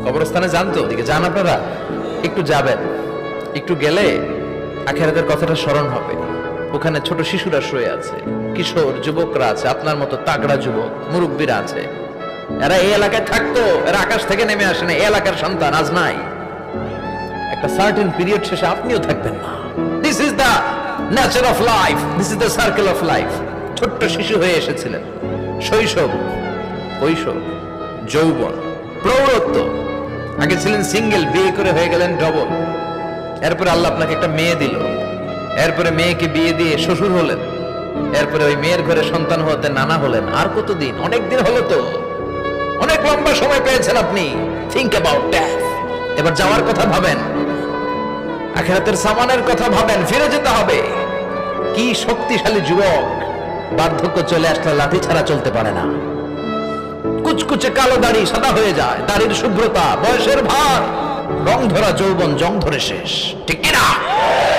কবরস্থানে যান তো, ওদিকে যান আপনারা, একটু যাবেন, একটু গেলে আখিরাতের কথাটা স্মরণ হবে। ওখানে ছোট শিশুরা শুয়ে আছে, কিশোর যুবকরা আছে, আপনার মতো তাগড়া যুবক মুরব্বীরা আছে। এরা এই এলাকায় থাকতো, এরা আকাশ থেকে নেমে আসে না, এই এলাকার সন্তান, আজ নাই। একটা সার্টেন পিরিয়ড শেষে আপনিও থাকবেন না। This is the nature of life, this is the circle of life. ছোট্ট শিশু হয়ে এসেছিলেন, শৈশব, কৈশোর, যৌবন, প্রৌঢ়ত্ব। আগে ছিলেন সিঙ্গেল, বিয়ে করে হয়ে গেলেন ডবল। এরপরে আল্লাহ আপনাকে একটা মেয়ে দিল, এরপরে মেয়েকে বিয়ে দিয়ে শ্বশুর হলেন, এরপরে ওই মেয়ের ঘরে সন্তান হতে নানা হলেন। আর কতদিন? অনেক দিন হলো তো, অনেক লম্বা সময় পেয়েছেন আপনি। Think about death. এবার যাওয়ার কথা ভাবেন, আখিরাতের সামানের কথা ভাবেন, ফিরে যেতে হবে। কি শক্তিশালী যুবক, বার্ধক্য চলে আসলে লাঠি ছাড়া চলতে পারে না। কুচকুচে কালো দাড়ি সাদা হয়ে যায়, দাড়ির শুভ্রতা, বয়সের ভার, রং ধরা যৌবন জং ধরে শেষ, ঠিক কিনা?